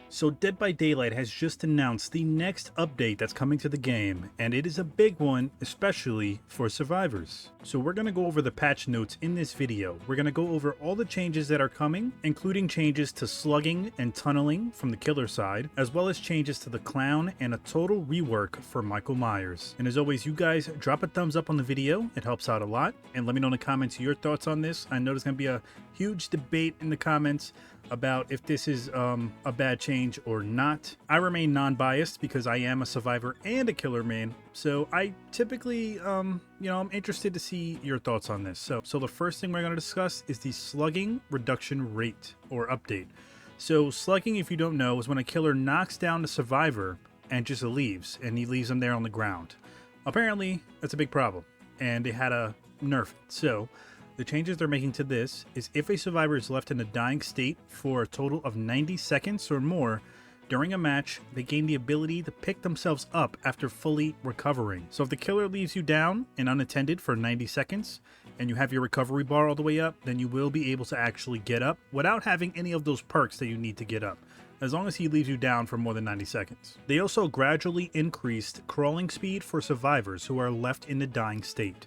So Dead by Daylight has just announced the next update that's coming to the game, and it is a big one, especially for survivors. So we're going to go over the patch notes in this video. We're going to go over all the changes that are coming, including changes to slugging and tunneling from the killer side, as well as changes to the clown and a total rework for Michael Myers. And as always, you guys drop a thumbs up on the video, it helps out a lot, and let me know in the comments your thoughts on this. I know there's going to be a huge debate in the comments about if this is a bad change or not. I remain non-biased because I am a survivor and a killer main, so I typically I'm interested to see your thoughts on this. So the first thing we're going to discuss is the slugging reduction rate or update. So slugging, if you don't know, is when a killer knocks down the survivor and just leaves, and he leaves them there on the ground. Apparently that's a big problem and they had to nerf it. So the changes they're making to this is if a survivor is left in a dying state for a total of 90 seconds or more during a match, they gain the ability to pick themselves up after fully recovering. So if the killer leaves you down and unattended for 90 seconds and you have your recovery bar all the way up, then you will be able to actually get up without having any of those perks that you need to get up, as long as he leaves you down for more than 90 seconds. They also gradually increased crawling speed for survivors who are left in the dying state.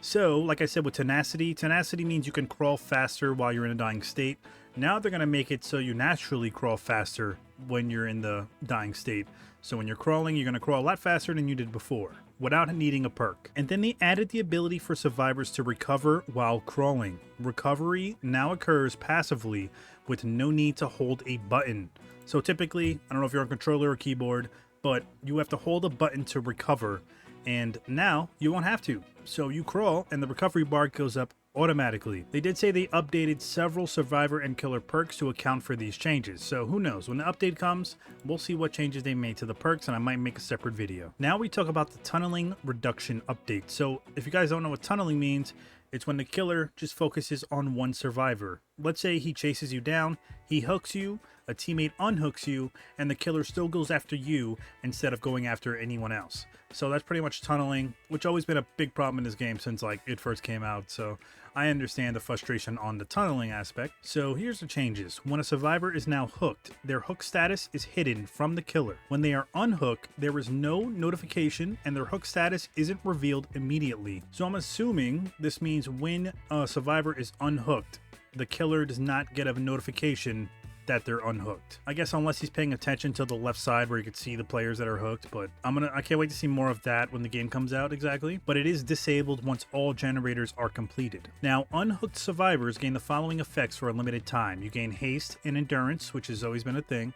So, like I said with tenacity means you can crawl faster while you're in a dying state. Now they're going to make it so you naturally crawl faster when you're in the dying state. So when you're crawling, you're going to crawl a lot faster than you did before, without needing a perk. And then they added the ability for survivors to recover while crawling. Recovery now occurs passively with no need to hold a button. So typically, I don't know if you're on controller or keyboard, but you have to hold a button to recover. And now you won't have to. So you crawl and the recovery bar goes up automatically. They did say they updated several survivor and killer perks to account for these changes. So who knows, when the update comes, we'll see what changes they made to the perks and I might make a separate video. Now we talk about the tunneling reduction update. So if you guys don't know what tunneling means, it's when the killer just focuses on one survivor. Let's say he chases you down, he hooks you, a teammate unhooks you, and the killer still goes after you instead of going after anyone else. So that's pretty much tunneling, which always been a big problem in this game since like it first came out. So I understand the frustration on the tunneling aspect. So here's the changes. When a survivor is now hooked, their hook status is hidden from the killer. When they are unhooked, there is no notification and their hook status isn't revealed immediately. So I'm assuming this means when a survivor is unhooked, the killer does not get a notification that they're unhooked. I guess unless he's paying attention to the left side where you can see the players that are hooked, but I can't wait to see more of that when the game comes out exactly. But it is disabled once all generators are completed. Now, unhooked survivors gain the following effects for a limited time. You gain haste and endurance, which has always been a thing,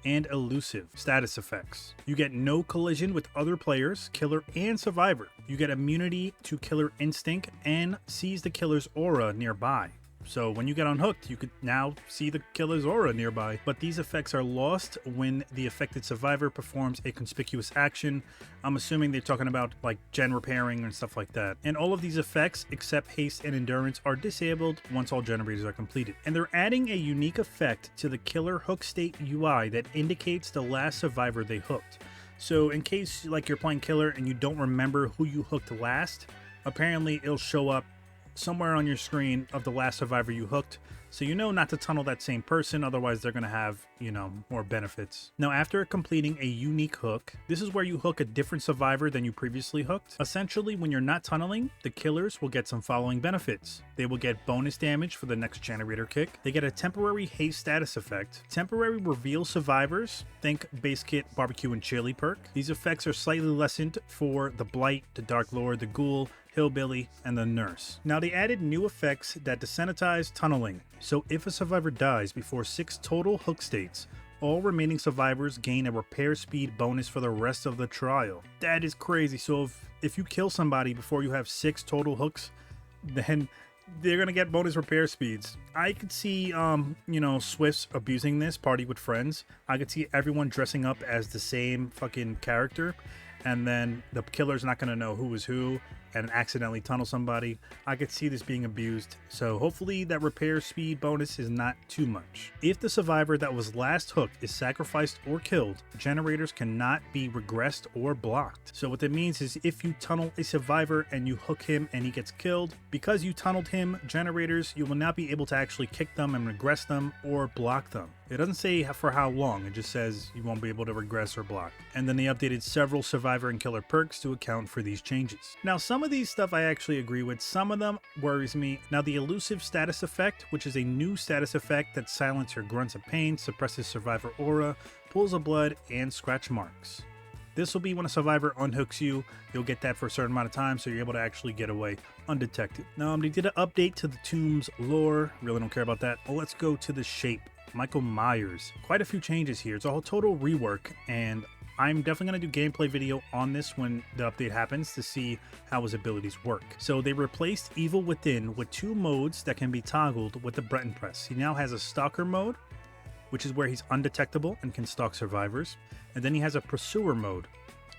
and elusive status effects. You get no collision with other players, killer and survivor. You get immunity to killer instinct and sees the killer's aura nearby. So when you get unhooked, you could now see the killer's aura nearby, but these effects are lost when the affected survivor performs a conspicuous action. I'm assuming they're talking about like gen repairing and stuff like that. And all of these effects, except haste and endurance, are disabled once all generators are completed. And they're adding a unique effect to the killer hook state UI that indicates the last survivor they hooked. So in case like you're playing killer and you don't remember who you hooked last, apparently it'll show up somewhere on your screen of the last survivor you hooked, so you know not to tunnel that same person, otherwise they're going to have, more benefits. Now, after completing a unique hook, this is where you hook a different survivor than you previously hooked. Essentially, when you're not tunneling, the killers will get some following benefits. They will get bonus damage for the next generator kick. They get a temporary haste status effect. Temporary reveal survivors, think base kit, barbecue, and chili perk. These effects are slightly lessened for the Blight, the Dark Lord, the Ghoul, Hillbilly, and the Nurse. Now they added new effects that desensitize tunneling. So if a survivor dies before 6 total hook states, all remaining survivors gain a repair speed bonus for the rest of the trial. That is crazy. So if you kill somebody before you have 6 total hooks, then they're gonna get bonus repair speeds. I could see Swifts abusing this, party with friends. I could see everyone dressing up as the same fucking character, and then the killer's not gonna know who is who, and accidentally tunnel somebody, I could see this being abused. So hopefully that repair speed bonus is not too much. If the survivor that was last hooked is sacrificed or killed, generators cannot be regressed or blocked. So what that means is if you tunnel a survivor and you hook him and he gets killed, because you tunneled him, generators, you will not be able to actually kick them and regress them or block them. It doesn't say for how long, it just says you won't be able to regress or block. And then they updated several survivor and killer perks to account for these changes. Now some of these stuff I actually agree with, some of them worries me. Now the elusive status effect, which is a new status effect that silences your grunts of pain, suppresses survivor aura, pools of blood, and scratch marks. This will be when a survivor unhooks you. You'll get that for a certain amount of time, so you're able to actually get away undetected. Now, they did an update to the Tomb's lore. Really don't care about that. Well, let's go to the shape. Michael Myers. Quite a few changes here. It's a whole total rework, and I'm definitely going to do gameplay video on this when the update happens to see how his abilities work. So they replaced Evil Within with 2 modes that can be toggled with the button press. He now has a Stalker mode, which is where he's undetectable and can stalk survivors. And then he has a Pursuer mode,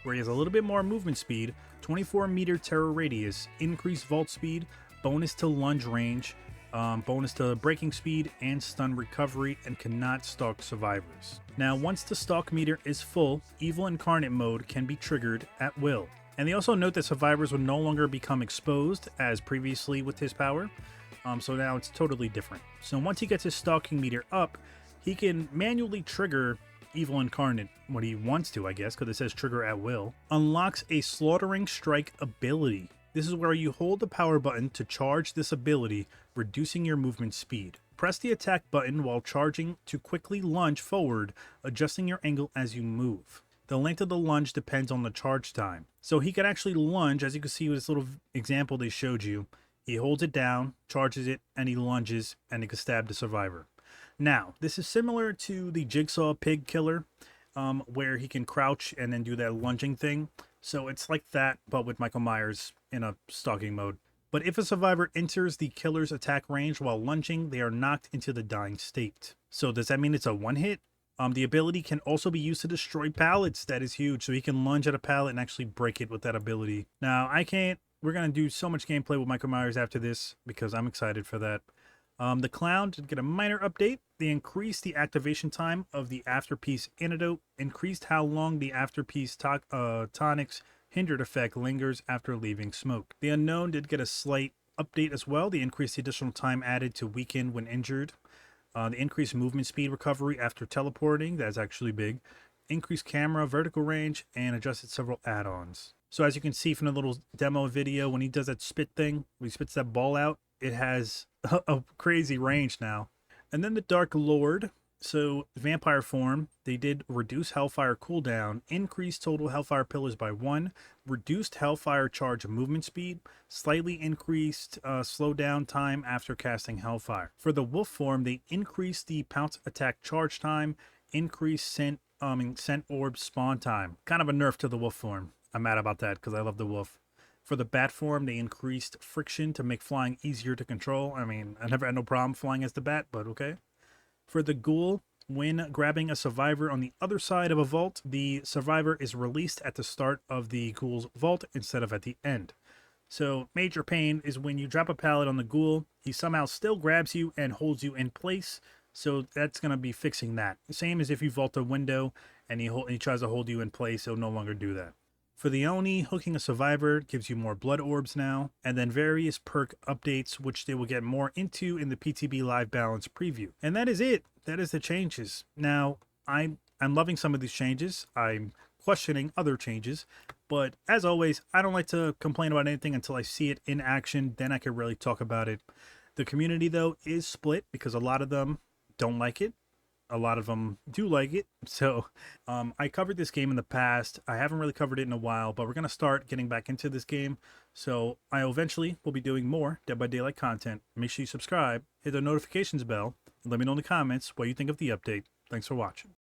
where he has a little bit more movement speed, 24-meter terror radius, increased vault speed, bonus to lunge range, bonus to breaking speed and stun recovery, and cannot stalk survivors. Now, once the stalk meter is full, Evil Incarnate mode can be triggered at will. And they also note that survivors will no longer become exposed as previously with his power. So now it's totally different. So once he gets his stalking meter up, he can manually trigger Evil Incarnate when he wants to, I guess, because it says trigger at will. Unlocks a Slaughtering Strike ability. This is where you hold the power button to charge this ability, reducing your movement speed. Press the attack button while charging to quickly lunge forward, adjusting your angle as you move. The length of the lunge depends on the charge time. So he can actually lunge, as you can see with this little example they showed you. He holds it down, charges it, and he lunges, and he can stab the survivor. Now, this is similar to the Jigsaw Pig Killer, where he can crouch and then do that lunging thing. So it's like that, but with Michael Myers in a stalking mode. But if a survivor enters the killer's attack range while lunging, they are knocked into the dying state. So does that mean it's a one-hit? The ability can also be used to destroy pallets. That is huge. So he can lunge at a pallet and actually break it with that ability. Now, we're going to do so much gameplay with Michael Myers after this because I'm excited for that. The Clown did get a minor update. They increased the activation time of the Afterpiece Antidote, increased how long the Afterpiece Tonic's hindered effect lingers after leaving smoke. The Unknown did get a slight update as well. They increased the additional time added to weaken when injured. The increased movement speed recovery after teleporting. That's actually big. Increased camera vertical range and adjusted several add-ons. So as you can see from the little demo video, when he does that spit thing, when he spits that ball out, it has a crazy range now. And then the Dark Lord. So vampire form, they did reduce Hellfire cooldown, increase total Hellfire pillars by 1, reduced Hellfire charge movement speed, slightly increased slowdown time after casting Hellfire. For the Wolf form, they increased the pounce attack charge time, increased scent orb spawn time. Kind of a nerf to the Wolf form. I'm mad about that because I love the Wolf. For the Bat form, they increased friction to make flying easier to control. I mean, I never had no problem flying as the Bat, but okay. For the Ghoul, when grabbing a survivor on the other side of a vault, the survivor is released at the start of the Ghoul's vault instead of at the end. So major pain is when you drop a pallet on the Ghoul, he somehow still grabs you and holds you in place. So that's going to be fixing that. Same as if you vault a window and he tries to hold you in place, he'll no longer do that. For the Oni, hooking a survivor gives you more blood orbs now, and then various perk updates, which they will get more into in the PTB Live Balance preview. And that is it. That is the changes. Now, I'm loving some of these changes. I'm questioning other changes, but as always, I don't like to complain about anything until I see it in action. Then I can really talk about it. The community, though, is split because a lot of them don't like it. A lot of them do like it. So I covered this game in the past. I haven't really covered it in a while, but we're going to start getting back into this game. So I eventually will be doing more Dead by Daylight content. Make sure you subscribe, hit the notifications bell, and let me know in the comments what you think of the update. Thanks for watching.